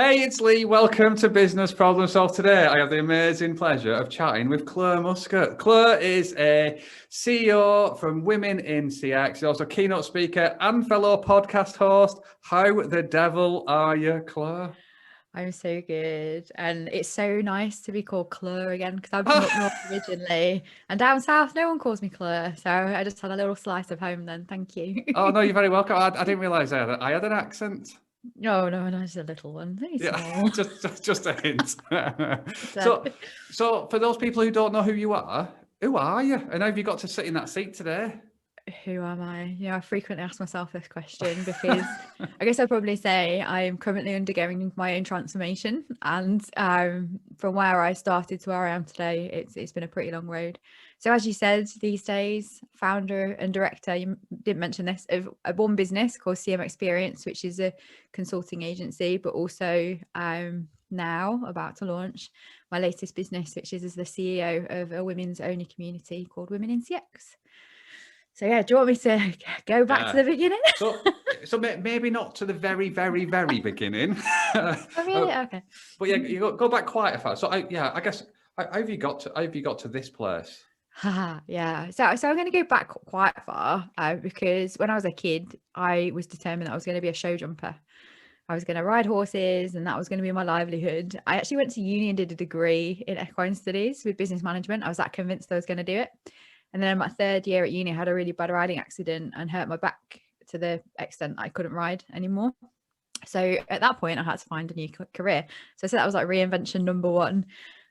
Hey, it's Lee. Welcome to Business Problem Solved. Today, I have the amazing pleasure of chatting with Clare Muscutt. Clare is a CEO from Women in CX. She's also a keynote speaker and fellow podcast host. How the devil are you, Clare? I'm so good, and it's so nice to be called Clare again because I'm from up north originally, and down south no one calls me Clare, so I just had a little slice of home then. Thank you. Oh, no, you're very welcome. I didn't realise I had an accent. No, just a little one, very Yeah, small. just a hint. So, So for those people who don't know who you are you? And have you got to sit in that seat today? who am I? I frequently ask myself this question because I guess I'd probably say I'm currently undergoing my own transformation, and from where I started to where I am today, it's been a pretty long road. So as you said, these days, founder and director, you didn't mention this, of one business called CM Experience, which is a consulting agency, but also now about to launch my latest business, which is as the CEO of a women's only community called Women in CX. So yeah, do you want me to go back to the beginning? So maybe not to the very, very, very beginning. Oh, really? Okay. But yeah, you go back quite far. So I guess how have you got to this place? Yeah. So I'm going to go back quite far because when I was a kid, I was determined that I was going to be a show jumper. I was going to ride horses, and that was going to be my livelihood. I actually went to uni and did a degree in equine studies with business management. I was that convinced I was going to do it. And then my third year at uni, I had a really bad riding accident and hurt my back to the extent I couldn't ride anymore. So at that point, I had to find a new career. So I said that was like reinvention number one.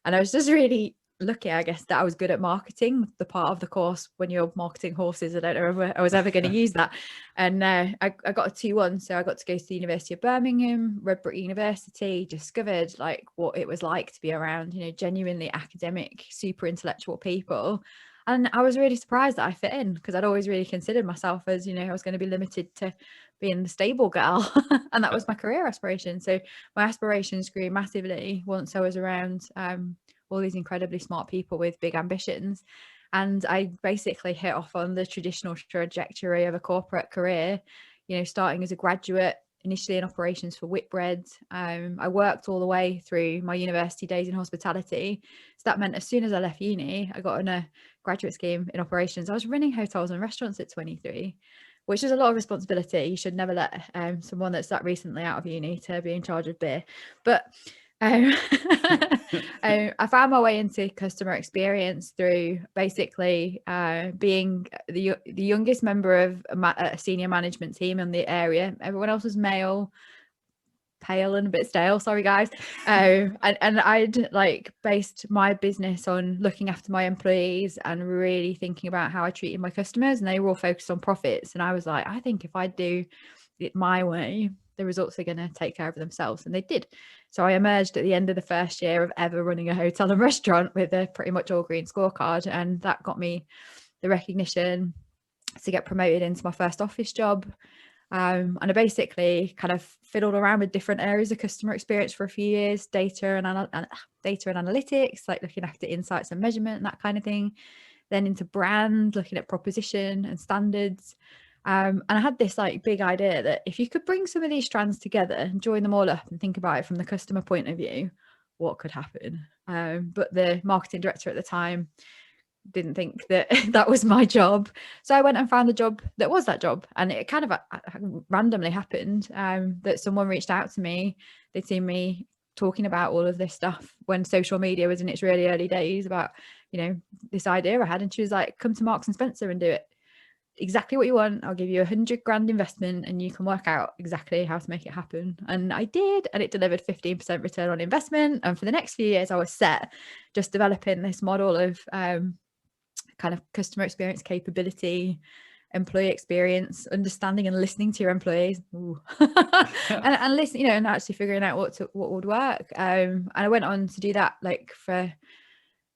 And I was just really lucky, I guess, that I was good at marketing, the part of the course when you're marketing horses. I don't know if I was ever going to use that. And I got a 2-1. So I got to go to the University of Birmingham, Redbrook University, discovered like what it was like to be around, genuinely academic, super intellectual people. And I was really surprised that I fit in because I'd always really considered myself as, I was going to be limited to being the stable girl. And that was my career aspiration. So my aspirations grew massively once I was around all these incredibly smart people with big ambitions. And I basically hit off on the traditional trajectory of a corporate career, starting as a graduate, initially in operations for Whitbread. I worked all the way through my university days in hospitality. So that meant as soon as I left uni, I got on a graduate scheme in operations. I was running hotels and restaurants at 23, which is a lot of responsibility. You should never let someone that's that recently out of uni to be in charge of beer. But I found my way into customer experience through basically being the youngest member of a senior management team in the area. Everyone else was male, pale and a bit stale, sorry guys. And I'd like based my business on looking after my employees and really thinking about how I treated my customers, and they were all focused on profits. And I was like, I think if I do it my way, the results are going to take care of themselves, and they did. So I emerged at the end of the first year of ever running a hotel and restaurant with a pretty much all green scorecard, and that got me the recognition to get promoted into my first office job. And I basically kind of fiddled around with different areas of customer experience for a few years, data and analytics, like looking after insights and measurement and that kind of thing. Then into brand, looking at proposition and standards. And I had this like big idea that if you could bring some of these strands together and join them all up and think about it from the customer point of view, what could happen? But the marketing director at the time didn't think that that was my job. So I went and found the job that was that job. And it kind of randomly happened that someone reached out to me. They'd seen me talking about all of this stuff when social media was in its really early days about, this idea I had. And she was like, come to Marks and Spencer and do it. Exactly what you want. I'll give you $100,000 investment and you can work out exactly how to make it happen. And I did, and it delivered 15% return on investment. And for the next few years, I was set just developing this model of kind of customer experience capability, employee experience, understanding and listening to your employees, and listen, and actually figuring out what would work. And I went on to do that like for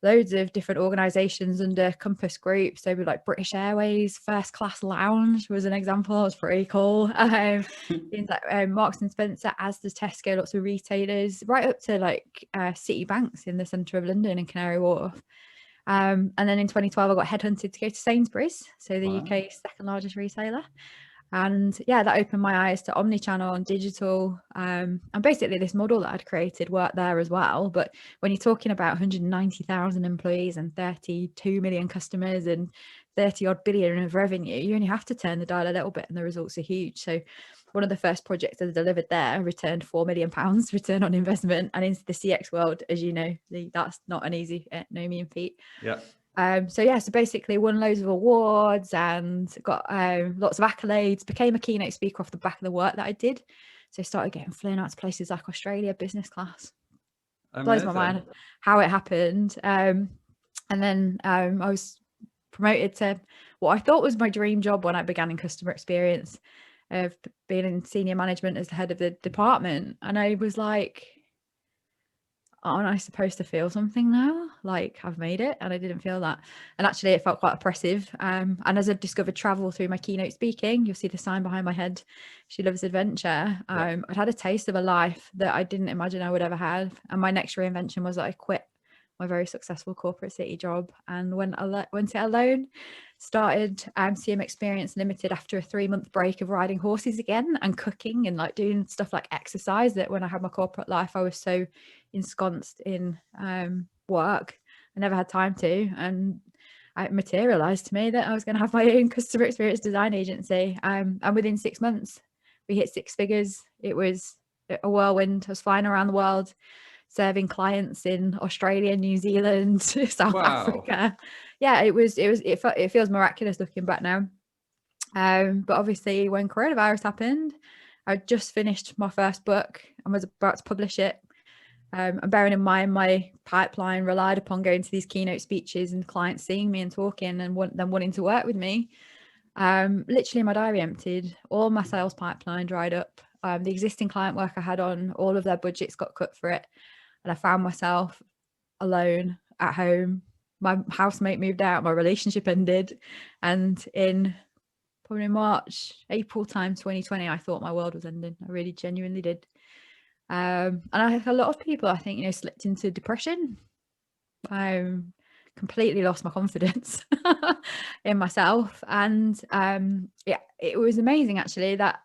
loads of different organizations under Compass Group. So with like British Airways, First Class Lounge was an example. It was pretty cool. Things like Marks and Spencer, Asda, Tesco, lots of retailers, right up to like City Banks in the centre of London and Canary Wharf. And then in 2012, I got headhunted to go to Sainsbury's, so the UK's second largest retailer. And yeah, that opened my eyes to omnichannel and digital. And basically this model that I'd created worked there as well. But when you're talking about 190,000 employees and 32 million customers and 30 odd billion of revenue, you only have to turn the dial a little bit and the results are huge. So one of the first projects I delivered there returned £4 million return on investment. And into the CX world, as you know, that's not an easy, no mean feat. Yeah. So basically won loads of awards and got lots of accolades, became a keynote speaker off the back of the work that I did. So I started getting flown out to places like Australia, business class. Blows my mind how it happened. And then I was promoted to what I thought was my dream job when I began in customer experience, of being in senior management as the head of the department. And I was like, aren't I supposed to feel something now? Like I've made it, and I didn't feel that. And actually it felt quite oppressive. And as I've discovered travel through my keynote speaking, you'll see the sign behind my head, She Loves Adventure. I'd had a taste of a life that I didn't imagine I would ever have. And my next reinvention was that I quit my very successful corporate city job and went it alone. Started CM Experience Limited after a 3-month break of riding horses again and cooking and like doing stuff like exercise, that when I had my corporate life I was so ensconced in work I never had time to. And it materialized to me that I was going to have my own customer experience design agency, and within 6 months we hit 6 figures. It was a whirlwind. I was flying around the world serving clients in Australia, New Zealand, South Africa. Yeah, it feels miraculous looking back now. But obviously when coronavirus happened, I just finished my first book and was about to publish it. And bearing in mind my pipeline relied upon going to these keynote speeches and clients seeing me and talking and them wanting to work with me. Literally my diary emptied, all my sales pipeline dried up. The existing client work I had on, all of their budgets got cut for it. And I found myself alone at home. My housemate moved out, my relationship ended. And in probably March, April time 2020, I thought my world was ending. I really genuinely did. And a lot of people, I think, slipped into depression. I completely lost my confidence in myself. And it was amazing, actually, that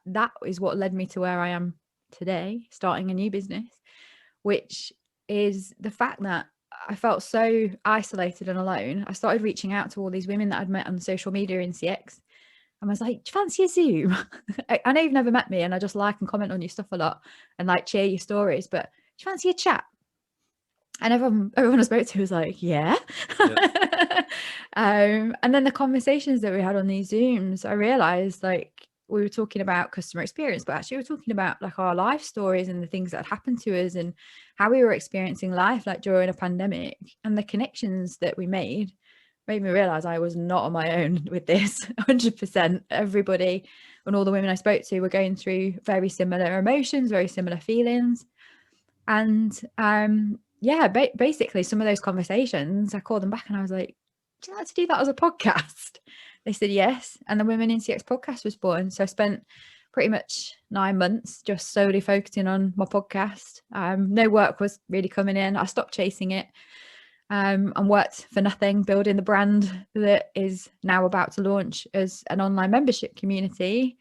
is what led me to where I am today, starting a new business, which is the fact that I felt so isolated and alone. I started reaching out to all these women that I'd met on social media in CX. And I was like, do you fancy a Zoom? I know you've never met me and I just like and comment on your stuff a lot and like cheer your stories, but do you fancy a chat? And everyone I spoke to was like, yeah. And then the conversations that we had on these Zooms, I realized like we were talking about customer experience, but actually we're talking about like our life stories and the things that happened to us and how we were experiencing life like during a pandemic. And the connections that we made me realize I was not on my own with this. 100%. Everybody and all the women I spoke to were going through very similar emotions, very similar feelings. And basically some of those conversations, I called them back and I was like, do you like to do that as a podcast? They said yes. And the Women in CX podcast was born. So I spent pretty much 9 months just solely focusing on my podcast. No work was really coming in. I stopped chasing it and worked for nothing, building the brand that is now about to launch as an online membership community.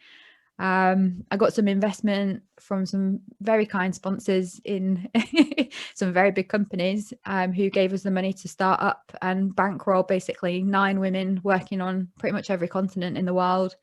I got some investment from some very kind sponsors in some very big companies who gave us the money to start up and bankroll basically 9 women working on pretty much every continent in the world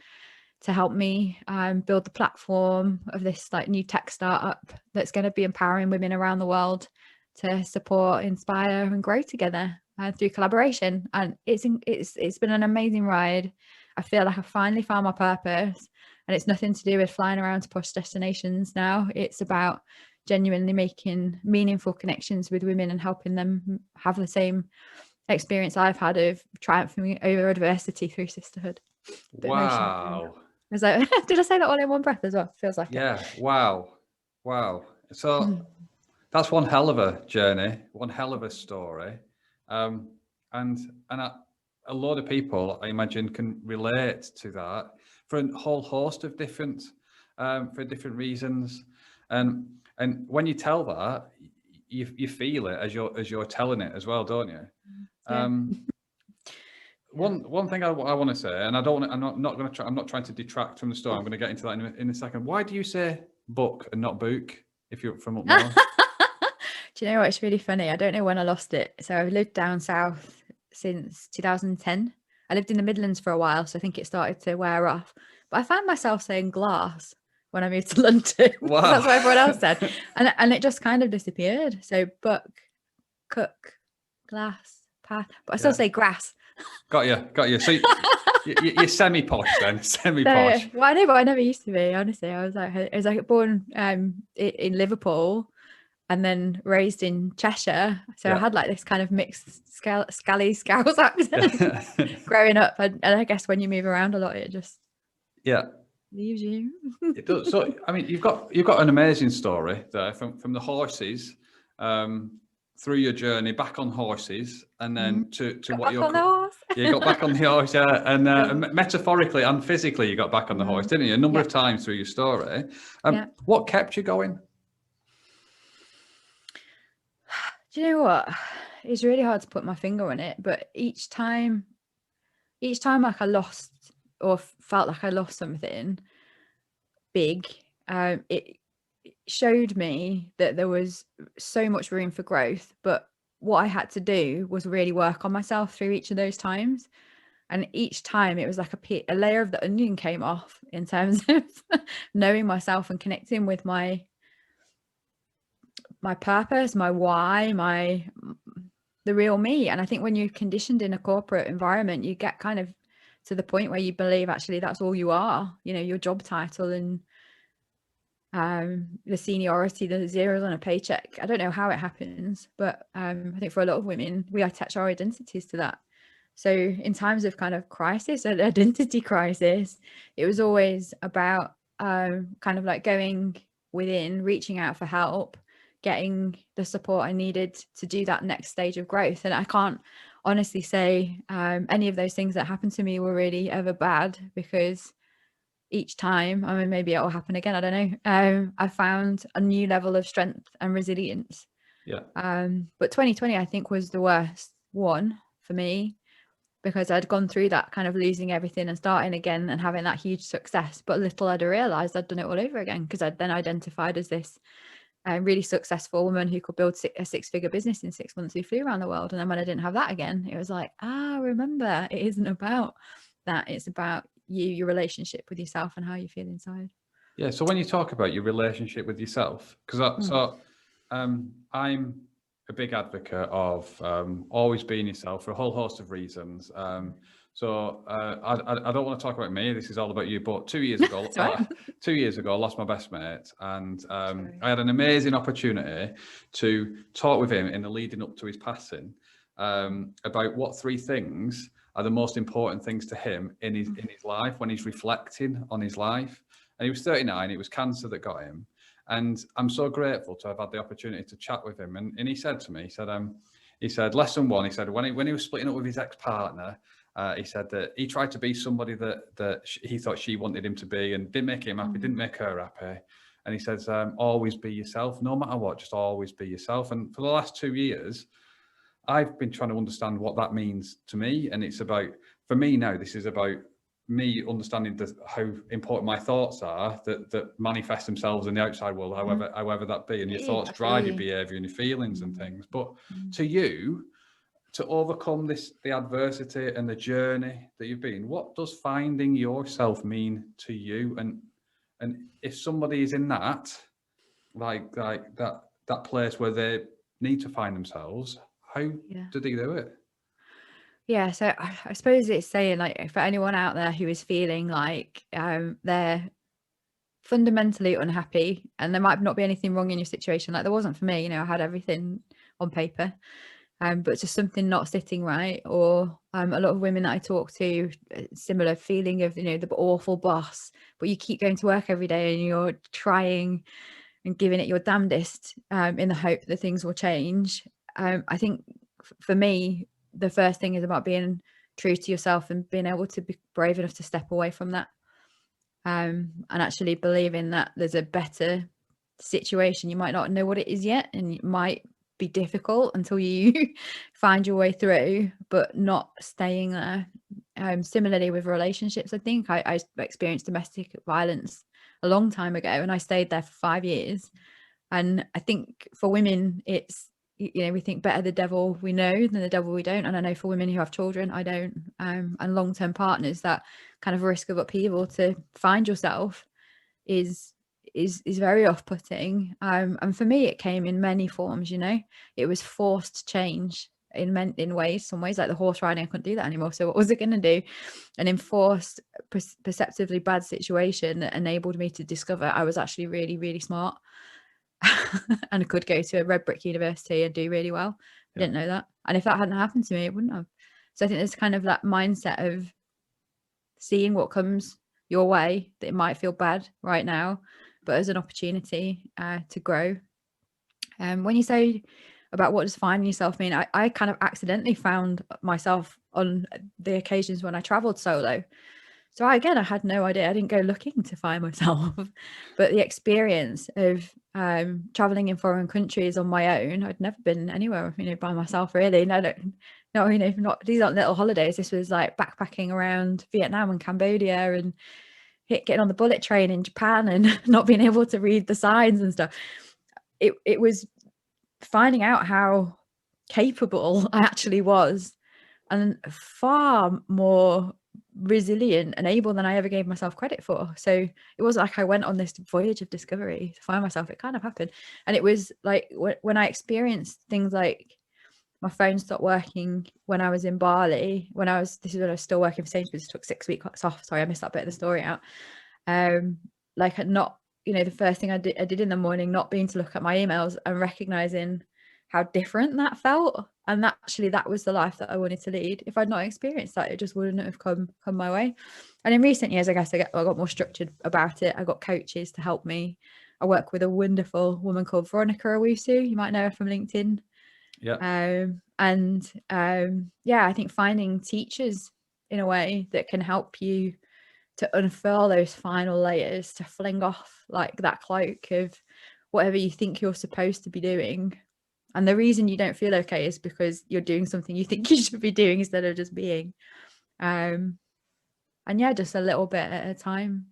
to help me build the platform of this like new tech startup that's going to be empowering women around the world to support, inspire and grow together through collaboration. And it's been an amazing ride. I feel like I finally found my purpose. And it's nothing to do with flying around to posh destinations now. It's about genuinely making meaningful connections with women and helping them have the same experience I've had of triumphing over adversity through sisterhood. Wow. I was like, did I say that all in one breath as well? Feels like it. Wow. So that's one hell of a journey, one hell of a story. And a lot of people, I imagine, can relate to that for a whole host of different reasons. And when you tell that, you feel it as you're telling it as well, don't you? One thing I want to say, and I don't want, I'm not trying to detract from the story. I'm going to get into that in a second. Why do you say book and not book if you're from up north? Do you know what? It's really funny. I don't know when I lost it. So I've lived down south since 2010. I lived in the Midlands for a while, so I think it started to wear off. But I found myself saying glass when I moved to London. Wow. That's what everyone else said. And it just kind of disappeared. So book, cook, glass, path. But I still say grass. Got you. So you're semi-posh then, semi-posh. Well, I know, but I never used to be, honestly. I was like born in Liverpool and then raised in Cheshire. So I had like this kind of mixed scally Scouse accent growing up. And I guess when you move around a lot, it just leaves you. It does. So, I mean, you've got an amazing story there from the horses through your journey back on horses, and then to what you're. You got back on the horse, and metaphorically and physically, you got back on the horse, didn't you? A number of times through your story. What kept you going? Do you know what? It's really hard to put my finger on it, but each time like I lost or felt like I lost something big, it showed me that there was so much room for growth, but what I had to do was really work on myself through each of those times. And each time it was like a layer of the onion came off in terms of knowing myself and connecting with my purpose, my why, the real me. And I think when you're conditioned in a corporate environment, you get kind of to the point where you believe actually that's all you are, your job title and the seniority, the zeros on a paycheck. I don't know how it happens, but I think for a lot of women, we attach our identities to that. So in times of kind of crisis, an identity crisis, it was always about kind of like going within, reaching out for help, getting the support I needed to do that next stage of growth. And I can't honestly say any of those things that happened to me were really ever bad, because each time, I mean, maybe it will happen again, I don't know, I found a new level of strength and resilience. But 2020 I think was the worst one for me, because I'd gone through that kind of losing everything and starting again and having that huge success, but little I'd realized I'd done it all over again, because I'd then identified as this really successful woman who could build a six-figure business in 6 months, who flew around the world. And then when I didn't have that again, it was like, remember, it isn't about that, it's about your relationship with yourself and how you feel inside. So when you talk about your relationship with yourself, because I'm a big advocate of always being yourself for a whole host of reasons. I don't want to talk about me. This is all about you. But 2 years ago, 2 years ago, I lost my best mate, and I had an amazing opportunity to talk with him in the leading up to his passing about what 3 things are the most important things to him in his life when he's reflecting on his life. And he was 39. It was cancer that got him. And I'm so grateful to have had the opportunity to chat with him. And he said to me, he said, lesson 1, he said, when he was splitting up with his ex-partner, he said that he tried to be somebody that he thought she wanted him to be, and didn't make him happy, didn't make her happy. And he says, always be yourself, no matter what, just always be yourself. And for the last 2 years, I've been trying to understand what that means to me. And it's about, for me now, this is about me understanding how important my thoughts are that manifest themselves in the outside world, however that be. And your thoughts drive your behavior and your feelings and things. But to you, to overcome the adversity and the journey that you've been, what does finding yourself mean to you? And if somebody is in that, like that place where they need to find themselves, how do they do it? So I suppose it's saying, like, for anyone out there who is feeling like they're fundamentally unhappy, and there might not be anything wrong in your situation, like there wasn't for me, I had everything on paper, but just something not sitting right, or a lot of women that I talk to, similar feeling of, the awful boss, but you keep going to work every day and you're trying and giving it your damnedest in the hope that things will change. I think for me, the first thing is about being true to yourself and being able to be brave enough to step away from that, and actually believing that there's a better situation. You might not know what it is yet, and it might be difficult until you find your way through, but not staying there. Similarly with relationships, I think I experienced domestic violence a long time ago, and I stayed there for 5 years. And I think for women, it's, we think better the devil we know than the devil we don't. And I know for women who have children, I don't, and long-term partners, that kind of risk of upheaval to find yourself is very off-putting. And for me, it came in many forms. It was forced change in ways. Some ways, like the horse riding, I couldn't do that anymore. So what was it going to do? An enforced, perceptively bad situation that enabled me to discover I was actually really, really smart. And I could go to a red brick university and do really well. I didn't know that. And if that hadn't happened to me, it wouldn't have. So I think there's kind of that mindset of seeing what comes your way, that it might feel bad right now, but as an opportunity to grow. When you say about what does finding yourself mean, I kind of accidentally found myself on the occasions when I traveled solo. So I had no idea. I didn't go looking to find myself, but the experience of traveling in foreign countries on my own, I'd never been anywhere, by myself really. Not these aren't little holidays. This was like backpacking around Vietnam and Cambodia, and getting on the bullet train in Japan and not being able to read the signs and stuff. It was finding out how capable I actually was, and far more resilient and able than I ever gave myself credit for. So it wasn't like I went on this voyage of discovery to find myself. It kind of happened. And it was like when I experienced things like my phone stopped working when I was in Bali, this is when I was still working for Sainsbury's, took 6 weeks off. Sorry, I missed that bit of the story out. Like not, the first thing I did in the morning, not being to look at my emails and recognizing how different that felt. And actually that was the life that I wanted to lead. If I'd not experienced that, it just wouldn't have come my way. And in recent years, I guess I got more structured about it. I got coaches to help me. I work with a wonderful woman called Veronica Owusu. You might know her from LinkedIn. Yeah. I think finding teachers in a way that can help you to unfurl those final layers, to fling off like that cloak of whatever you think you're supposed to be doing. And the reason you don't feel okay is because you're doing something you think you should be doing instead of just being. Just a little bit at a time.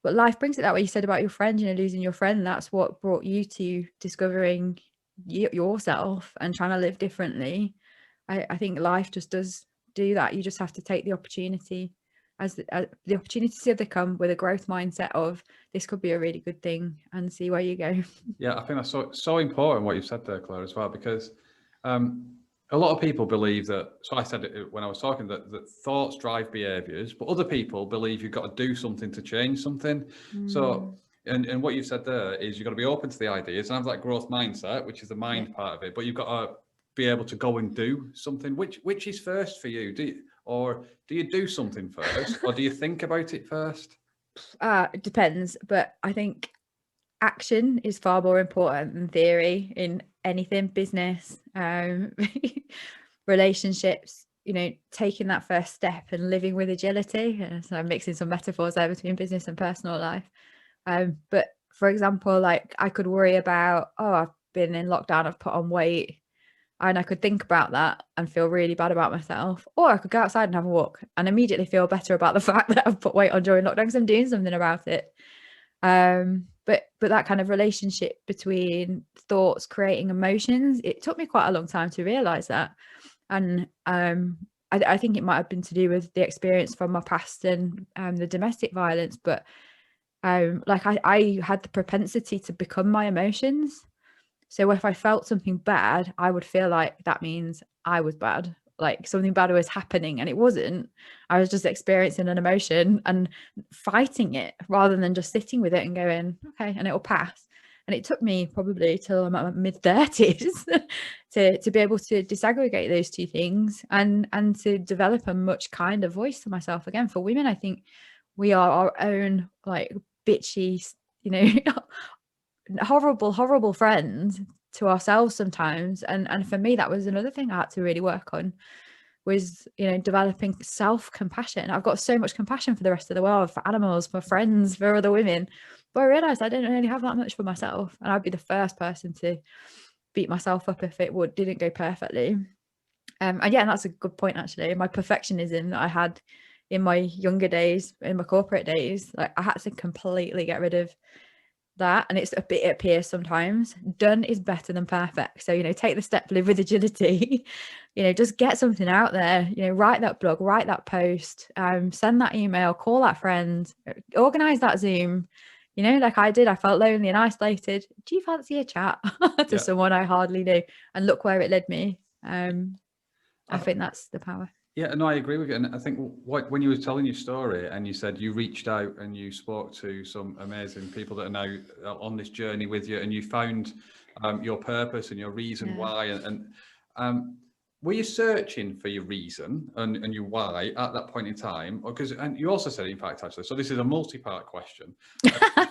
But life brings it that way. You said about your friend, losing your friend. That's what brought you to discovering yourself and trying to live differently. I think life just does do that. You just have to take the opportunity as the opportunities that come with a growth mindset of this could be a really good thing, and see where you go. Yeah, I think that's so important what you've said there, Claire, as well, because a lot of people believe that, so I said it when I was talking, that thoughts drive behaviors, but other people believe you've got to do something to change something. So, and what you've said there is you've got to be open to the ideas and have that growth mindset, which is the mind part of it, but you've got to be able to go and do something. Which is first for you? Do you do something first, or do you think about it first? It depends, but I think action is far more important than theory in anything, business, relationships, taking that first step and living with agility. So I'm mixing some metaphors there between business and personal life. But for example, like I could worry about, I've been in lockdown, I've put on weight, and I could think about that and feel really bad about myself. Or I could go outside and have a walk and immediately feel better about the fact that I've put weight on during lockdown because I'm doing something about it. But that kind of relationship between thoughts creating emotions, it took me quite a long time to realize that. And I think it might have been to do with the experience from my past and the domestic violence, but I had the propensity to become my emotions. So if I felt something bad, I would feel like that means I was bad, like something bad was happening, and it wasn't. I was just experiencing an emotion and fighting it rather than just sitting with it and going, okay, and it'll pass. And it took me probably till I'm at my mid-30s to be able to disaggregate those two things and to develop a much kinder voice to myself. Again, for women, I think we are our own like bitchy, horrible friends to ourselves sometimes. And for me, that was another thing I had to really work on, was developing self-compassion. I've got so much compassion for the rest of the world, for animals, for friends, for other women, but I realized I didn't really have that much for myself, and I'd be the first person to beat myself up if it didn't go perfectly. And yeah, and that's a good point actually. My perfectionism that I had in my younger days, in my corporate days, like I had to completely get rid of that. And it's a bit, it appears sometimes done is better than perfect. So, you know, take the step, live with agility, you know, just get something out there, you know, write that blog, write that post, send that email, call that friend, organize that Zoom. You know, like I did, I felt lonely and isolated. Do you fancy a chat to someone I hardly knew? And look where it led me. I think that's the power. Yeah, no, I agree with you. And I think when you were telling your story and you said you reached out and you spoke to some amazing people that are now on this journey with you, and you found your purpose and your reason why. And were you searching for your reason and your why at that point in time? And you also said, in fact, actually, so this is a multi-part question.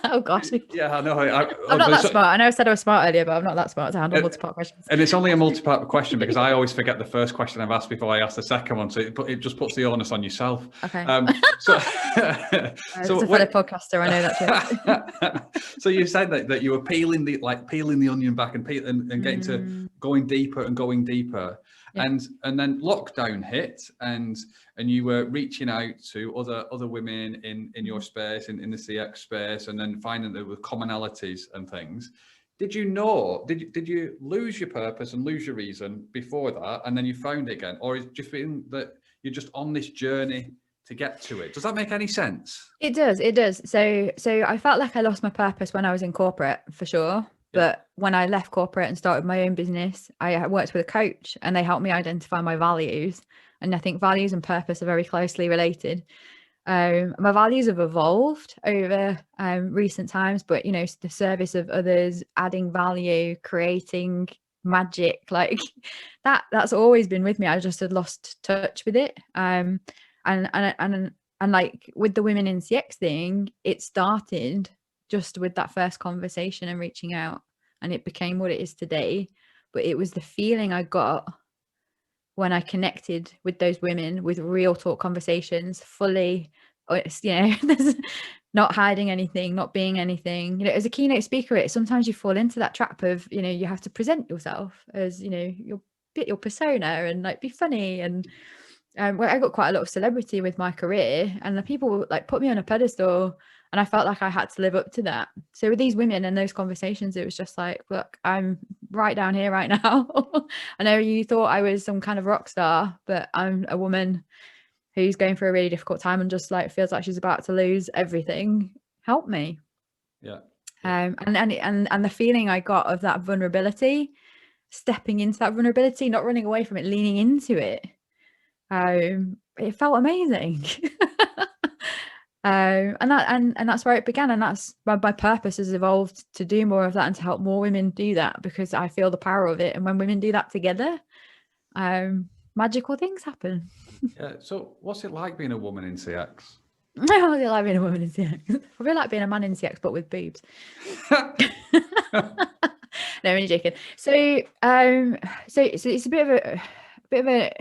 Oh gosh. Yeah, I know. I'm not that smart. I know I said I was smart earlier, but I'm not that smart to handle multi-part questions. And it's only a multi-part question because I always forget the first question I've asked before I ask the second one. So it just puts the onus on yourself. Okay. So as a fellow podcaster, I know that too. So you said that you were peeling the onion back and getting to going deeper and going deeper. Yeah. And then lockdown hit and you were reaching out to other women in your space, in the CX space, and then finding there were commonalities and things. Did you lose your purpose and lose your reason before that, and then you found it again? Or do you feel that you're just on this journey to get to it? Does that make any sense? It does. So I felt like I lost my purpose when I was in corporate, for sure. But when I left corporate and started my own business, I worked with a coach and they helped me identify my values. And I think values and purpose are very closely related. My values have evolved over recent times, but, you know, the service of others, adding value, creating magic, like that's always been with me. I just had lost touch with it. And like with the women in CX thing, it started just with that first conversation and reaching out, and it became what it is today. But it was the feeling I got when I connected with those women with real talk conversations, fully, you know, not hiding anything, not being anything. You know, as a keynote speaker, sometimes you fall into that trap of, you know, you have to present yourself as, you know, your persona and like be funny. And well, I got quite a lot of celebrity with my career, and the people like put me on a pedestal, and I felt like I had to live up to that. So with these women and those conversations, it was just like, look, I'm right down here right now. I know you thought I was some kind of rock star, but I'm a woman who's going through a really difficult time and just like feels like she's about to lose everything. Help me. Yeah. And the feeling I got of that vulnerability, stepping into that vulnerability, not running away from it, leaning into it. It felt amazing. And that's where it began, and that's my purpose has evolved to do more of that and to help more women do that, because I feel the power of it. And when women do that together, magical things happen. Yeah. So what's it like being a woman in CX? What's it like being a woman in CX? Probably like being a man in CX, but with boobs. No, I'm only joking. So it's a bit of a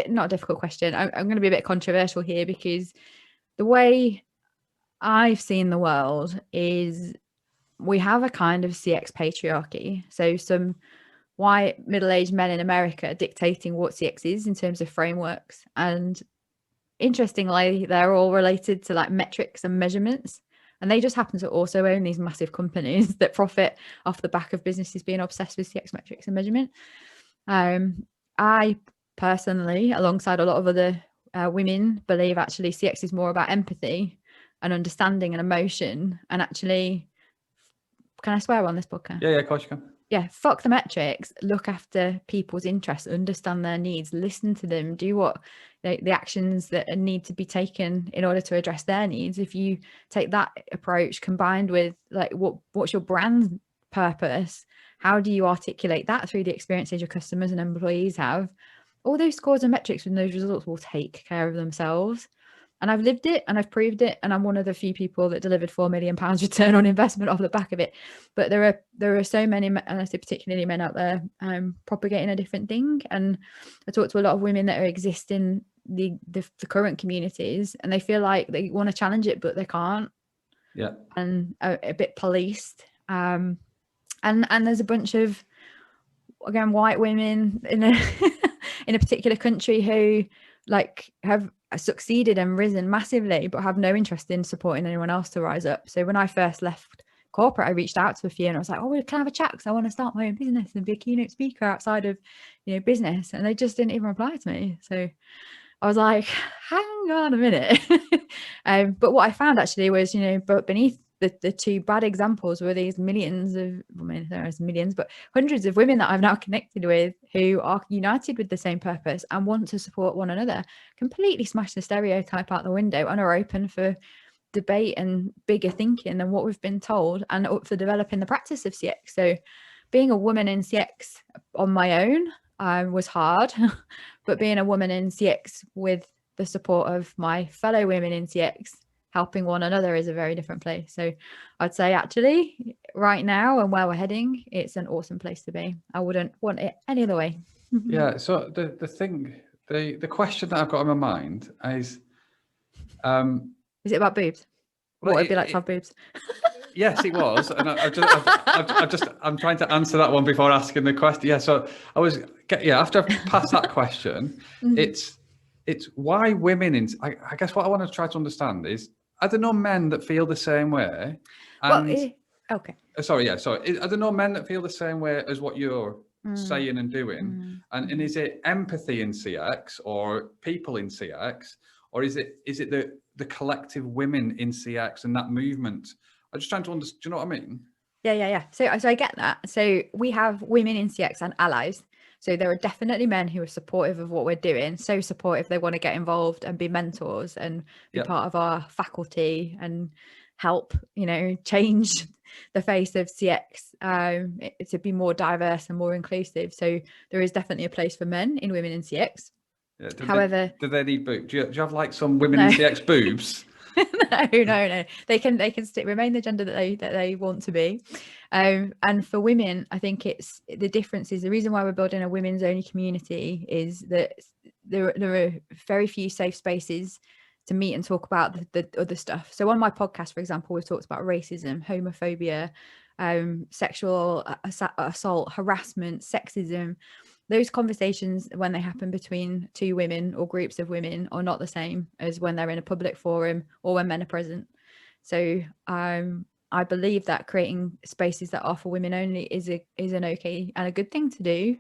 not a difficult question. I'm going to be a bit controversial here, because the way I've seen the world is we have a kind of CX patriarchy. So some white middle-aged men in America dictating what CX is in terms of frameworks. And interestingly, they're all related to like metrics and measurements. And they just happen to also own these massive companies that profit off the back of businesses being obsessed with CX metrics and measurement. I personally, alongside a lot of other women, believe actually CX is more about empathy and understanding and emotion. And actually, can I swear on this podcast? Yeah, of course you can. Yeah, fuck the metrics, look after people's interests, understand their needs, listen to them, do what the actions that need to be taken in order to address their needs. If you take that approach combined with like what's your brand purpose, how do you articulate that through the experiences your customers and employees have, all those scores and metrics and those results will take care of themselves. And I've lived it and I've proved it, and I'm one of the few people that delivered £4 million return on investment off the back of it. But there are so many, and I say particularly men out there, propagating a different thing. And I talk to a lot of women that are existing the current communities, and they feel like they want to challenge it, but they can't. Yeah. And a bit policed. And there's a bunch of again, white women in a in a particular country who like have succeeded and risen massively, but have no interest in supporting anyone else to rise up. So when I first left corporate, I reached out to a few and I was like, oh, well, can I have a chat? Because I want to start my own business and be a keynote speaker outside of, you know, business. And they just didn't even reply to me. So I was like, hang on a minute. But what I found actually was, you know, but beneath the two bad examples were these millions of, I mean, there's millions, but hundreds of women that I've now connected with who are united with the same purpose and want to support one another, completely smash the stereotype out the window and are open for debate and bigger thinking than what we've been told, and up for developing the practice of CX. So being a woman in CX on my own was hard, but being a woman in CX with the support of my fellow women in CX, helping one another, is a very different place. So I'd say actually right now and where we're heading, it's an awesome place to be. I wouldn't want it any other way. Yeah. So the question that I've got in my mind is it about boobs? What would it be like to have boobs? Yes, it was, and I'm trying to answer that one before asking the question. Yeah, so after I've passed that question, it's why women in. I guess what I want to try to understand is, are there no men that feel the same way? And, okay. Sorry, yeah. So are there no men that feel the same way as what you're saying and doing? And is it empathy in CX or people in CX, or is it the collective women in CX and that movement? I'm just trying to understand. Do you know what I mean? Yeah. So I get that. So we have women in CX and allies. So there are definitely men who are supportive of what we're doing. So supportive, they want to get involved and be mentors and be part of our faculty and help, you know, change the face of CX to be more diverse and more inclusive. So there is definitely a place for men in women in CX. Yeah, However, do they need boobs? Do you have like some women in CX boobs? No. They can remain the gender that they want to be. And for women, I think it's the difference is the reason why we're building a women's only community is that there are very few safe spaces to meet and talk about the other stuff. So on my podcast, for example, we've talked about racism, homophobia, sexual assault, harassment, sexism. Those conversations, when they happen between two women or groups of women, are not the same as when they're in a public forum or when men are present. So I believe that creating spaces that are for women only is an okay and a good thing to do.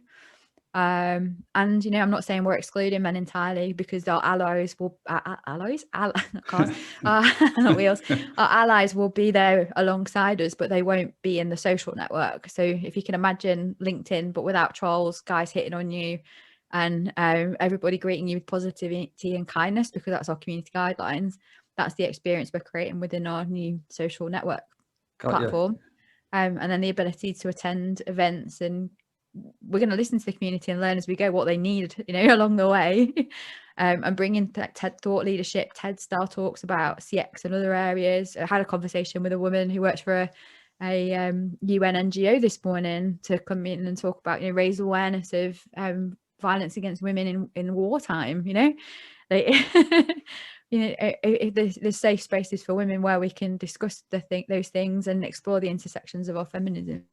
And you know, I'm not saying we're excluding men entirely, because our allies will not wheels. Our allies will be there alongside us, but they won't be in the social network. So if you can imagine LinkedIn, but without trolls, guys hitting on you, and everybody greeting you with positivity and kindness, because that's our community guidelines. That's the experience we're creating within our new social network platform. And then the ability to attend events, and we're going to listen to the community and learn as we go what they need, you know, along the way. And bring in TED thought leadership, TED style talks about CX and other areas. I had a conversation with a woman who works for a UN NGO this morning to come in and talk about, you know, raise awareness of violence against women in wartime. You know, you know, there's safe spaces for women where we can discuss those things and explore the intersections of our feminism.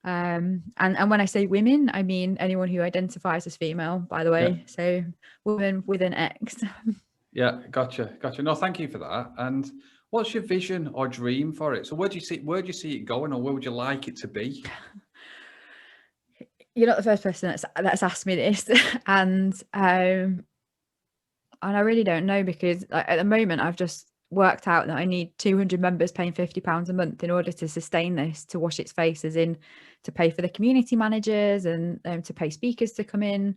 And when I say women, I mean anyone who identifies as female, by the way. So women with an X. Yeah, gotcha. No, thank you for that. And what's your vision or dream for it? So where do you see it going, or where would you like it to be? You're not the first person that's asked me this, and I really don't know, because at the moment I've just worked out that I need 200 members paying £50 a month in order to sustain this, to wash its face, as in to pay for the community managers and to pay speakers to come in.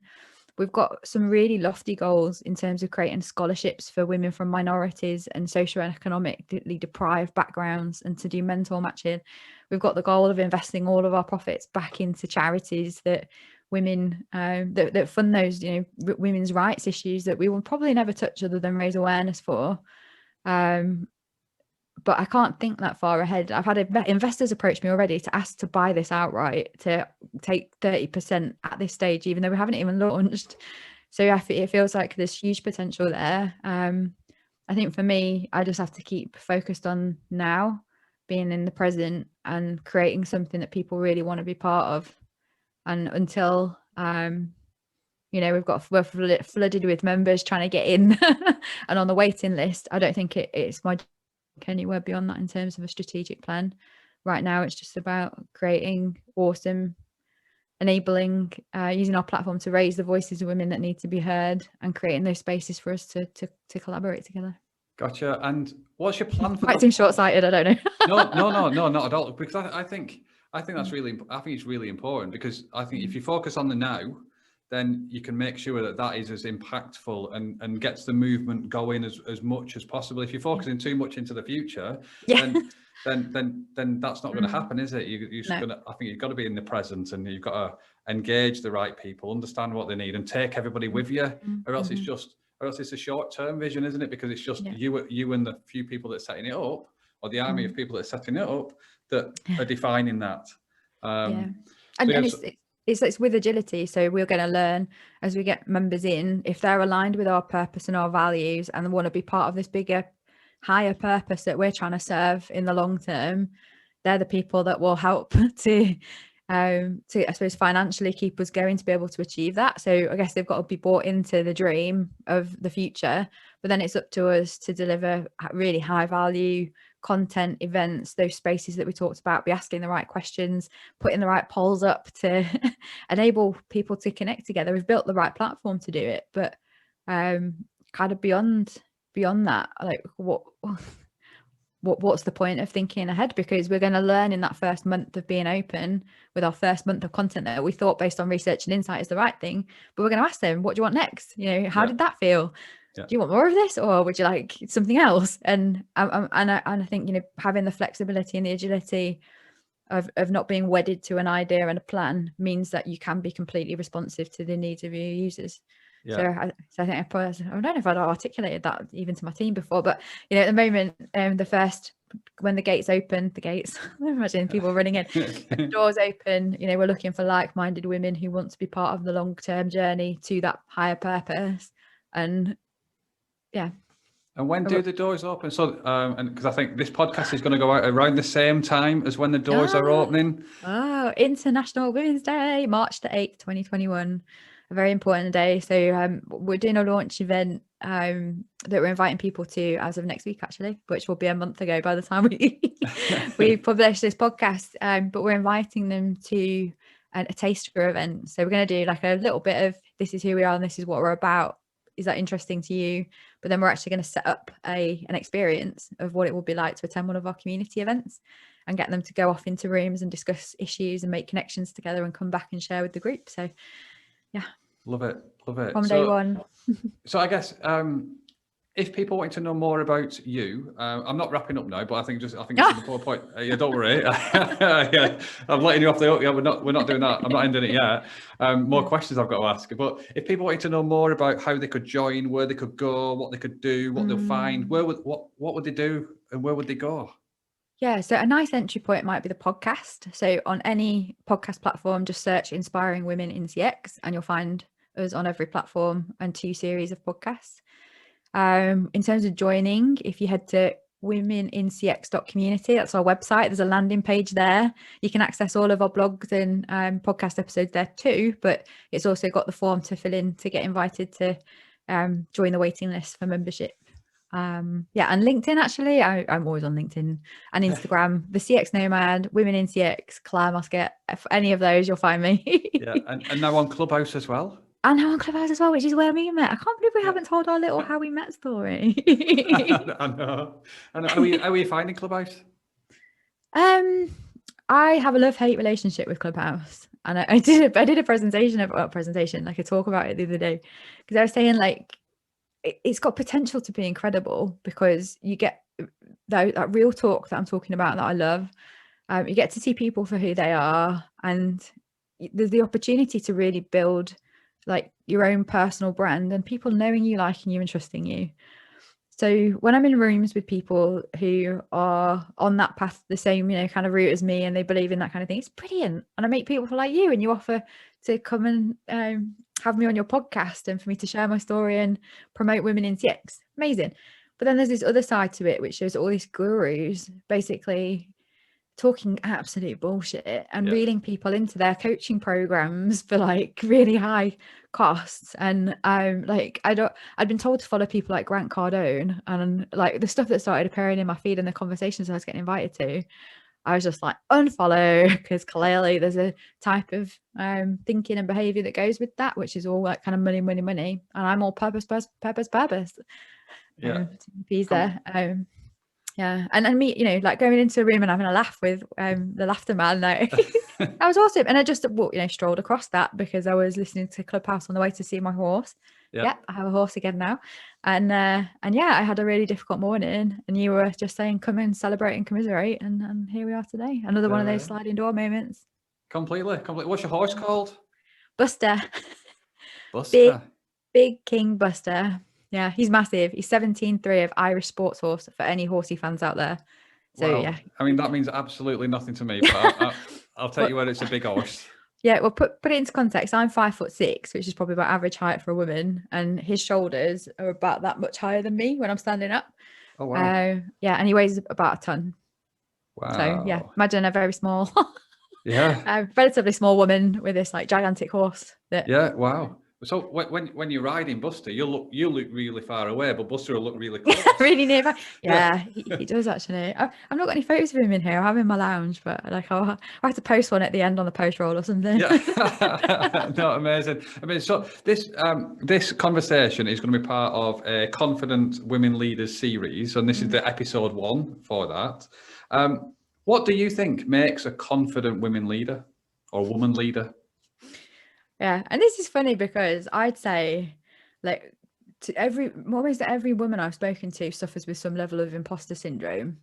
We've got some really lofty goals in terms of creating scholarships for women from minorities and socioeconomically deprived backgrounds, and to do mentor matching. We've got the goal of investing all of our profits back into charities that women that fund those, you know, women's rights issues that we will probably never touch other than raise awareness for. But I can't think that far ahead. I've had investors approach me already to ask to buy this outright, to take 30% at this stage, even though we haven't even launched. So it feels like there's huge potential there. I think for me, I just have to keep focused on now, being in the present and creating something that people really want to be part of. And until we're flooded with members trying to get in and on the waiting list, I don't think it's my anywhere beyond that in terms of a strategic plan. Right now it's just about creating awesome, enabling, using our platform to raise the voices of women that need to be heard, and creating those spaces for us to collaborate together. Gotcha. And what's your plan for Might seem short-sighted, I don't know. No, not at all. Because I think that's really, I think it's really important, because I think if you focus on the now, then you can make sure that is as impactful and gets the movement going as much as possible. If you're focusing too much into the future, then that's not going to happen, is it? I think you've got to be in the present, and you've got to engage the right people, understand what they need, and take everybody with you, or else it's a short-term vision, isn't it? Because it's just you and the few people that are setting it up, or the army of people that are setting it up, that are defining that. It's with agility. So we're going to learn as we get members in, if they're aligned with our purpose and our values and want to be part of this bigger, higher purpose that we're trying to serve in the long term, they're the people that will help to I suppose financially keep us going to be able to achieve that. So I guess they've got to be bought into the dream of the future, but then it's up to us to deliver really high value content, events, those spaces that we talked about, be asking the right questions, putting the right polls up to enable people to connect together. We've built the right platform to do it, but kind of beyond that, like what's the point of thinking ahead? Because we're going to learn in that first month of being open with our first month of content that we thought based on research and insight is the right thing, but we're going to ask them, what do you want next? How did that feel? Do you want more of this, or would you like something else? And I think having the flexibility and the agility of not being wedded to an idea and a plan means that you can be completely responsive to the needs of your users. So I think I don't know if I'd articulated that even to my team before, but at the moment, when the gates open, I imagine people running in, the doors open, we're looking for like-minded women who want to be part of the long-term journey to that higher purpose. And and when do the doors open? So, and because I think this podcast is going to go out around the same time as when the doors are opening. International Women's Day, March the 8th, 2021. A very important day. So we're doing a launch event that we're inviting people to as of next week, actually, which will be a month ago by the time we publish this podcast. But we're inviting them to a taster event. So we're going to do like a little bit of, this is who we are and this is what we're about. Is that interesting to you? But then we're actually going to set up an experience of what it will be like to attend one of our community events, and get them to go off into rooms and discuss issues and make connections together and come back and share with the group. So love it from day one. So I guess if people want to know more about you, I'm not wrapping up now, but I think it's an important point. Don't worry. I'm letting you off the hook. We're not doing that. I'm not ending it yet. More questions I've got to ask. But if people wanted to know more about how they could join, where they could go, what they could do, what they'll find, what would they do, and where would they go? Yeah, so a nice entry point might be the podcast. So on any podcast platform, just search Inspiring Women in CX and you'll find us on every platform and 2 series of podcasts. In terms of joining, if you head to womenincx.community, that's our website. There's a landing page there. You can access all of our blogs and podcast episodes there too, but it's also got the form to fill in to get invited to join the waiting list for membership. And LinkedIn, actually, I'm always on LinkedIn and Instagram, the CX Nomad, Women in CX, Clare Muscutt. If any of those, you'll find me. And now on Clubhouse as well. And now on Clubhouse as well, which is where we met. I can't believe we haven't told our little how we met story. I know. Are we finding Clubhouse? I have a love-hate relationship with Clubhouse, and I did a presentation, like a talk about it the other day, because I was saying like it's got potential to be incredible, because you get that real talk that I'm talking about that I love. You get to see people for who they are, and there's the opportunity to really build like your own personal brand and people knowing you, liking you and trusting you. So when I'm in rooms with people who are on that path, the same, kind of route as me, and they believe in that kind of thing, it's brilliant. And I meet people like you, and you offer to come and have me on your podcast and for me to share my story and promote women in CX. Amazing. But then there's this other side to it, which shows all these gurus basically talking absolute bullshit and Yeah. reeling people into their coaching programs for like really high costs. And like I'd been told to follow people like Grant Cardone, and like the stuff that started appearing in my feed and the conversations I was getting invited to, I was just like, unfollow, because clearly there's a type of thinking and behavior that goes with that, which is all like kind of money, and I'm all purpose. Yeah. He's there. Yeah, and me, like going into a room and having a laugh with the laughter man, like that was awesome. And I just strolled across that because I was listening to Clubhouse on the way to see my horse. Yeah, I have a horse again now. And yeah, I had a really difficult morning, and you were just saying come and celebrate and commiserate, and here we are today. Another one of those sliding door moments. Completely. What's your horse called? Buster. Buster. Big King Buster. Yeah, he's massive. He's 17.3 of Irish sports horse for any horsey fans out there. So wow. Yeah, I mean, that means absolutely nothing to me, but I'll take you where it's a big horse. Yeah, well, put it into context. I'm 5'6", which is probably about average height for a woman, and his shoulders are about that much higher than me when I'm standing up. Oh wow! Yeah, and he weighs about a ton. Wow! So yeah, imagine a very small, relatively small woman with this like gigantic horse. Wow. So when you're riding Buster, you look really far away, but Buster will look really close. Really nearby. Yeah, he does actually. I've not got any photos of him in here. I'm in my lounge, but like I'll have to post one at the end on the post roll or something. Yeah, no, amazing. I mean, so this conversation is going to be part of a Confident Women Leaders series, and this is the episode 1 for that. What do you think makes a confident women leader or woman leader? Yeah, and this is funny because I'd say like almost every woman I've spoken to suffers with some level of imposter syndrome.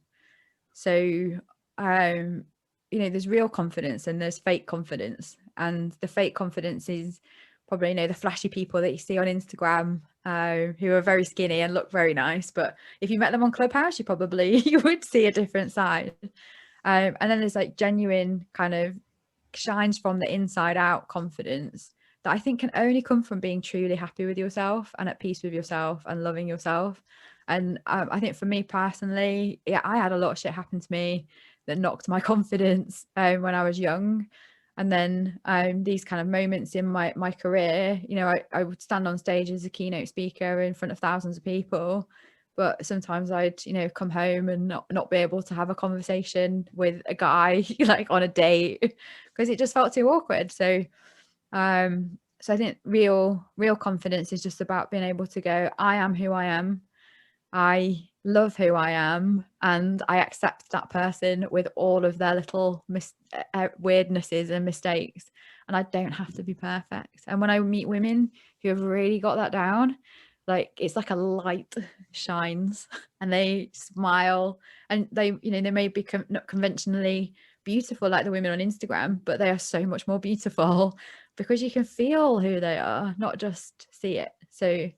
So there's real confidence and there's fake confidence, and the fake confidence is probably the flashy people that you see on Instagram who are very skinny and look very nice, but if you met them on Clubhouse you would see a different side. And then there's like genuine kind of shines from the inside out confidence that I think can only come from being truly happy with yourself and at peace with yourself and loving yourself. And I think for me personally, I had a lot of shit happen to me that knocked my confidence when I was young. And then these kind of moments in my career, I would stand on stage as a keynote speaker in front of thousands of people, but sometimes I'd come home and not be able to have a conversation with a guy like on a date because it just felt too awkward. So I think real confidence is just about being able to go, I am who I am, I love who I am, and I accept that person with all of their little weirdnesses and mistakes, and I don't have to be perfect. And when I meet women who have really got that down, like it's like a light shines and they smile, and they may be not conventionally beautiful like the women on Instagram, but they are so much more beautiful because you can feel who they are, not just see it. So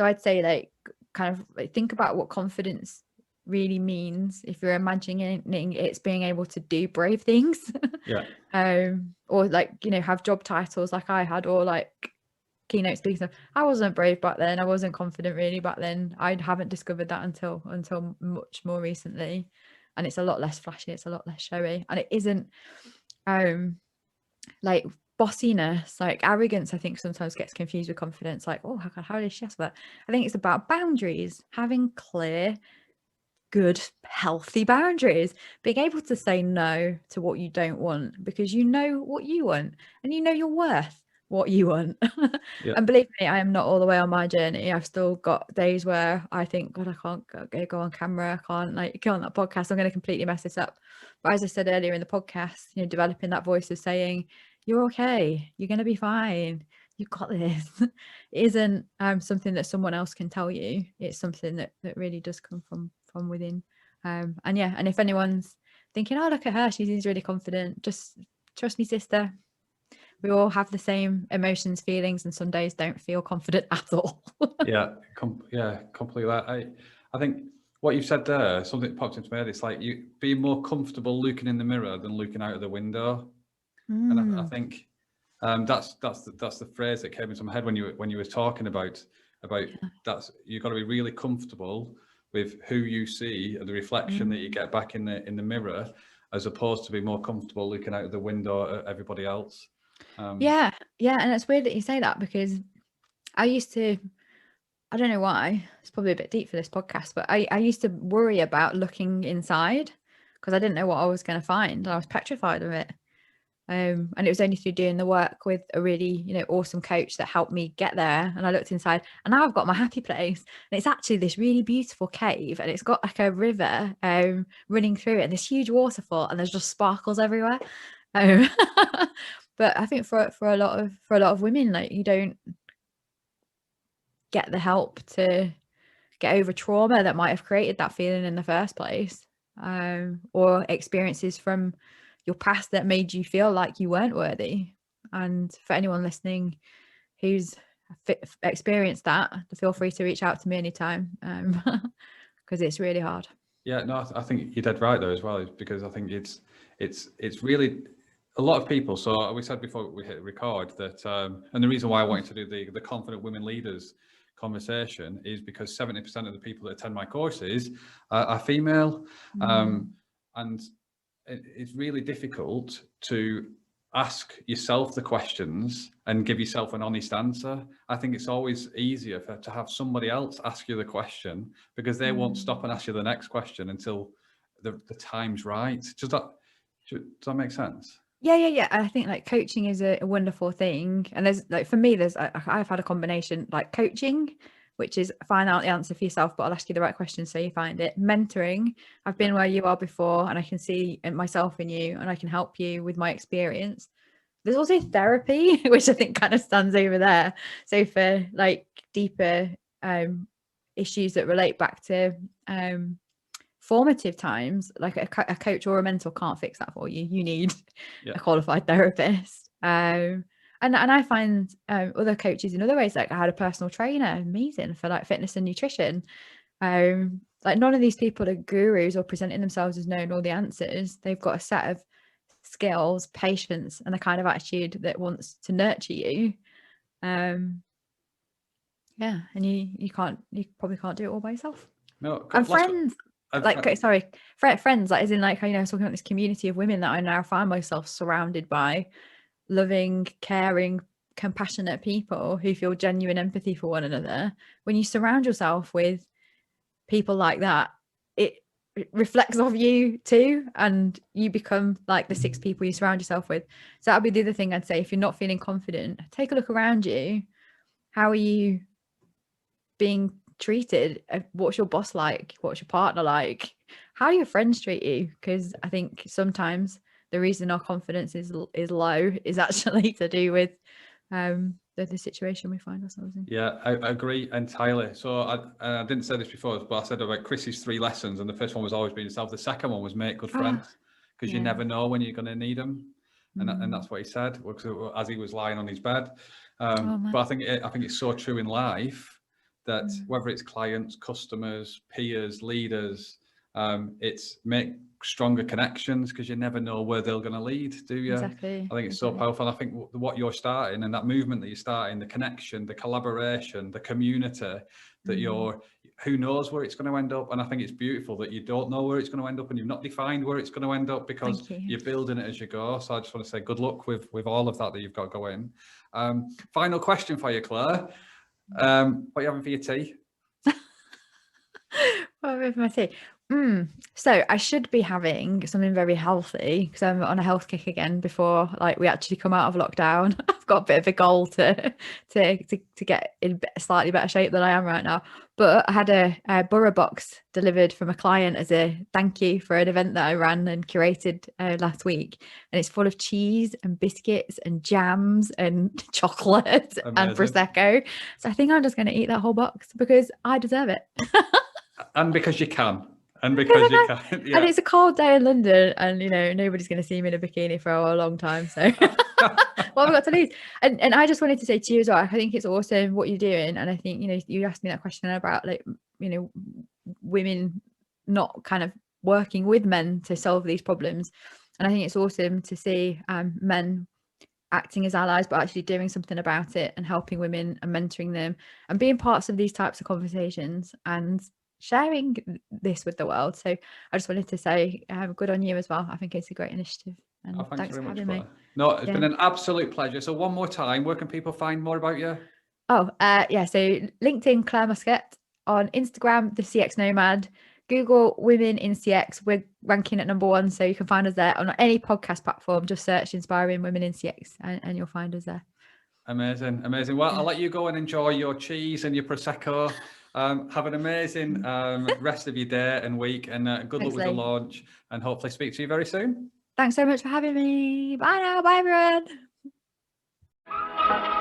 I'd say like kind of like think about what confidence really means. If you're imagining it's being able to do brave things, or like have job titles like I had, or like keynote speaking. I wasn't brave back then. I wasn't confident really back then. I haven't discovered that until much more recently, and it's a lot less flashy, it's a lot less showy, and it isn't like bossiness, like arrogance. I think sometimes gets confused with confidence, like, oh, how did she ask that? I think it's about boundaries, having clear, good, healthy boundaries, being able to say no to what you don't want because you know what you want and you're worth what you want. And believe me, I am not all the way on my journey. I've still got days where I think, God, I can't go on camera, I can't like go on that podcast, I'm going to completely mess this up. But as I said earlier in the podcast, developing that voice of saying, you're okay, you're going to be fine, you've got this, isn't something that someone else can tell you. It's something that really does come from within. And if anyone's thinking, oh, look at her, she seems really confident, just trust me, sister, we all have the same emotions, feelings, and some days don't feel confident at all. Completely. I think what you've said there, something popped into my head. It's like you being more comfortable looking in the mirror than looking out of the window. And I think that's the phrase that came into my head when you were talking about that's, you've got to be really comfortable with who you see and the reflection that you get back in the mirror. as opposed to be more comfortable looking out of the window at everybody else. Yeah, and it's weird that you say that, because I used to, I don't know why, it's probably a bit deep for this podcast, but I used to worry about looking inside because I didn't know what I was going to find, and I was petrified of it. And it was only through doing the work with a really, awesome coach that helped me get there. And I looked inside, and now I've got my happy place. And it's actually this really beautiful cave, and it's got like a river running through it, and this huge waterfall, and there's just sparkles everywhere. But I think for a lot of women, like, you don't get the help to get over trauma that might have created that feeling in the first place, or experiences from your past that made you feel like you weren't worthy. And for anyone listening who's experienced that, feel free to reach out to me anytime, because it's really hard. Yeah, no, I think you're dead right there as well, because I think it's really a lot of people. So we said before we hit record that, and the reason why I wanted to do the Confident Women Leaders conversation is because 70% of the people that attend my courses are female, and it's really difficult to ask yourself the questions and give yourself an honest answer. I think it's always easier to have somebody else ask you the question, because they won't stop and ask you the next question until the time's right. Does that make sense? Yeah. I think like coaching is a wonderful thing. And there's like, for me, I've had a combination, like coaching, which is find out the answer for yourself, but I'll ask you the right question so you find it. Mentoring, I've been where you are before, and I can see myself in you, and I can help you with my experience. There's also therapy, which I think kind of stands over there. So for like deeper issues that relate back to formative times, like a coach or a mentor can't fix that for you. You need a qualified therapist. And I find other coaches in other ways. Like I had a personal trainer, amazing for like fitness and nutrition. Like none of these people are gurus or presenting themselves as knowing all the answers. They've got a set of skills, patience, and the kind of attitude that wants to nurture you. And you probably can't do it all by yourself. No, and friends. Friends, like as in like, I was talking about this community of women that I now find myself surrounded by, loving, caring, compassionate people who feel genuine empathy for one another. When you surround yourself with people like that, it reflects off you too, and you become like the 6 people you surround yourself with. So that'd be the other thing I'd say. If you're not feeling confident, take a look around you. How are you being treated? What's your boss like? What's your partner like? How do your friends treat you? Because I think sometimes the reason our confidence is low is actually to do with the situation we find ourselves in. Yeah, I agree entirely. So I didn't say this before, but I said about Chrissy's 3 lessons, and the first one was always be yourself. The second one was make good friends, because you never know when you're going to need them, and that's what he said as he was lying on his bed. But I think it's so true in life that whether it's clients, customers, peers, leaders, it's make stronger connections, because you never know where they're going to lead, do you? Exactly. I think it's so powerful. I think what you're starting, and that movement that you're starting, the connection, the collaboration, the community, that who knows where it's going to end up. And I think it's beautiful that you don't know where it's going to end up, and you've not defined where it's going to end up, because you're building it as you go. So I just want to say good luck with all of that you've got going. Final question for you, Claire. What are you having for your tea? What with my tea? So I should be having something very healthy, because I'm on a health kick again before like we actually come out of lockdown. I've got a bit of a goal to get in slightly better shape than I am right now. But I had a Borough box delivered from a client as a thank you for an event that I ran and curated last week, and it's full of cheese and biscuits and jams and chocolate and prosecco. So I think I'm just going to eat that whole box because I deserve it. And because you can. And because you can. Yeah. And it's a cold day in London, and nobody's going to see me in a bikini for a long time. So what have I got to lose? And I just wanted to say to you as well, I think it's awesome what you're doing. And I think, you asked me that question about like, women not kind of working with men to solve these problems. And I think it's awesome to see men acting as allies, but actually doing something about it and helping women and mentoring them and being parts of these types of conversations. And sharing this with the world. So I just wanted to say good on you as well. I think it's a great initiative, and thanks for having me. No, it's been an absolute pleasure. So one more time, where can people find more about you? So LinkedIn, Clare Muscutt; on Instagram, the CX Nomad; Google Women in CX. We're ranking at #1, so you can find us there. On any podcast platform, just search Inspiring Women in CX and you'll find us there. Amazing. Well, I'll let you go and enjoy your cheese and your Prosecco. Have an amazing rest of your day and week, and good luck with the launch, and hopefully speak to you very soon. Thanks so much for having me. Bye now. Bye, everyone.